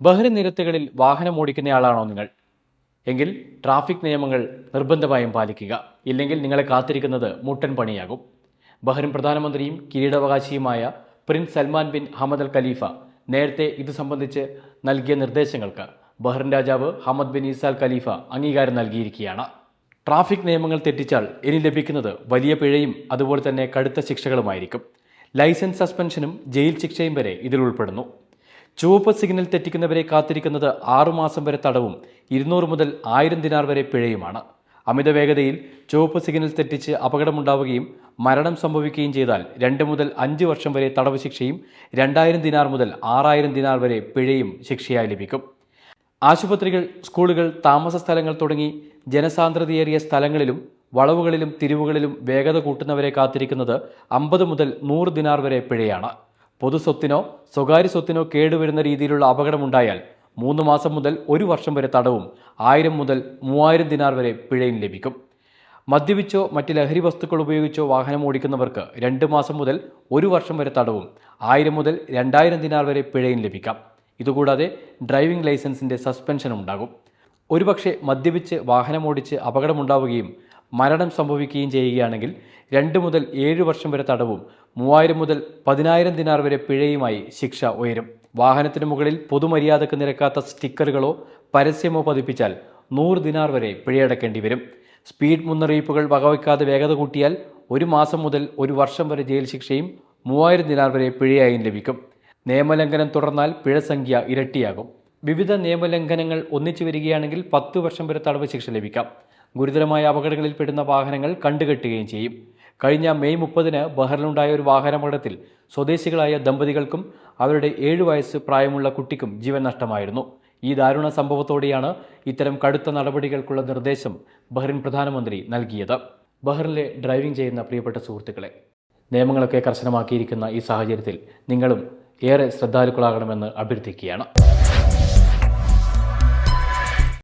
Bahrain നിരത്തുകളിൽ വാഹനമോടിക്കുന്നയാളാണോ നിങ്ങൾ? എങ്കിൽ traffic നിയമങ്ങൾ നിർബന്ധമായും പാലിക്കുക. ഇല്ലെങ്കിൽ നിങ്ങളെ കാത്തിരിക്കുന്നത് മുട്ടൻ പണിയാകും. ബഹ്റിൻ പ്രധാനമന്ത്രിയും കിരീടാവകാശിയുമായ Prince Salman bin Hamad Al ഖലീഫ നേരത്തെ ഇത് സംബന്ധിച്ച് നൽകിയ നിർദ്ദേശങ്ങൾക്ക് ബഹ്റിൻ രാജാവ് ഹമദ് ബിൻ ഈസ അൽ ഖലീഫ അംഗീകാരം നൽകിയിരിക്കുകയാണ്. ട്രാഫിക് നിയമങ്ങൾ തെറ്റിച്ചാൽ ഇനി ലഭിക്കുന്നത് വലിയ പിഴയും അതുപോലെ തന്നെ കടുത്ത ശിക്ഷകളുമായിരിക്കും. ലൈസൻസ് സസ്പെൻഷനും ജയിൽ ശിക്ഷയും വരെ ഇതിൽ ഉൾപ്പെടുന്നു. ചുവപ്പ് സിഗ്നൽ തെറ്റിക്കുന്നവരെ കാത്തിരിക്കുന്നത് 6 മാസം വരെ തടവും 200 മുതൽ 1000 ദിനാർ വരെ പിഴയുമാണ്. അമിത വേഗതയിൽ ചുവപ്പ് സിഗ്നൽ തെറ്റിച്ച് അപകടമുണ്ടാവുകയും മരണം സംഭവിക്കുകയും ചെയ്താൽ 2 മുതൽ 5 വർഷം വരെ തടവ് ശിക്ഷയും 2000 ദിനാർ മുതൽ 6000 ദിനാർ വരെ പിഴയും ശിക്ഷയായി ലഭിക്കും. ആശുപത്രികൾ, സ്കൂളുകൾ, താമസ സ്ഥലങ്ങൾ തുടങ്ങി ജനസാന്ദ്രതയേറിയ സ്ഥലങ്ങളിലും വളവുകളിലും തിരിവുകളിലും വേഗത കൂട്ടുന്നവരെ കാത്തിരിക്കുന്നത് 50 മുതൽ 100 ദിനാർ വരെ പിഴയാണ്. പൊതുസ്വത്തിനോ സ്വകാര്യ സ്വത്തിനോ കേടുവരുന്ന രീതിയിലുള്ള അപകടമുണ്ടായാൽ 3 മാസം മുതൽ 1 വർഷം വരെ തടവും 1000 മുതൽ 3000 ദിനാർ വരെ പിഴയും ലഭിക്കും. മദ്യപിച്ചോ മറ്റ് ലഹരി വസ്തുക്കൾ ഉപയോഗിച്ചോ വാഹനം ഓടിക്കുന്നവർക്ക് 2 മാസം മുതൽ 1 വർഷം വരെ തടവും 1000 മുതൽ 2000 ദിനാർ വരെ പിഴയും ലഭിക്കാം. ഇതുകൂടാതെ ഡ്രൈവിംഗ് ലൈസൻസിൻ്റെ സസ്പെൻഷനും ഉണ്ടാകും. ഒരുപക്ഷെ മദ്യപിച്ച് വാഹനമോടിച്ച് അപകടമുണ്ടാവുകയും മരണം സംഭവിക്കുകയും ചെയ്യുകയാണെങ്കിൽ 2 മുതൽ 7 വർഷം വരെ തടവും 3000 മുതൽ 10000 ദിനാർ വരെ പിഴയുമായി ശിക്ഷ ഉയരും. വാഹനത്തിന് മുകളിൽ പൊതുമര്യാദക്ക് നിരക്കാത്ത സ്റ്റിക്കറുകളോ പരസ്യമോ പതിപ്പിച്ചാൽ 100 ദിനാർ വരെ പിഴയടക്കേണ്ടി വരും. സ്പീഡ് മുന്നറിയിപ്പുകൾ വകവയ്ക്കാതെ വേഗത കൂട്ടിയാൽ 1 മാസം മുതൽ 1 വർഷം വരെ ജയിൽ ശിക്ഷയും 3000 ദിനാർ വരെ പിഴയായും ലഭിക്കും. നിയമലംഘനം തുടർന്നാൽ പിഴ സംഖ്യ ഇരട്ടിയാകും. വിവിധ നിയമലംഘനങ്ങൾ ഒന്നിച്ചു വരികയാണെങ്കിൽ 10 വർഷം വരെ തടവ് ശിക്ഷ ലഭിക്കാം. ഗുരുതരമായ അപകടങ്ങളിൽപ്പെടുന്ന വാഹനങ്ങൾ കണ്ടുകെട്ടുകയും ചെയ്യും. കഴിഞ്ഞ മെയ് 30-ന് ബഹ്റിനുണ്ടായ ഒരു വാഹനാപകടത്തിൽ സ്വദേശികളായ ദമ്പതികൾക്കും അവരുടെ 7 വയസ്സ് പ്രായമുള്ള കുട്ടിക്കും ജീവൻ നഷ്ടമായിരുന്നു. ഈ ദാരുണ സംഭവത്തോടെയാണ് ഇത്തരം കടുത്ത നടപടികൾക്കുള്ള നിർദ്ദേശം ബഹ്റിൻ പ്രധാനമന്ത്രി നൽകിയത്. ബഹ്റിനിലെ ഡ്രൈവിംഗ് ചെയ്യുന്ന പ്രിയപ്പെട്ട സുഹൃത്തുക്കളെ, നിയമങ്ങളൊക്കെ കർശനമാക്കിയിരിക്കുന്ന ഈ സാഹചര്യത്തിൽ നിങ്ങളും ഏറെ ശ്രദ്ധാലുക്കളാകണമെന്ന് അഭ്യർത്ഥിക്കുകയാണ്.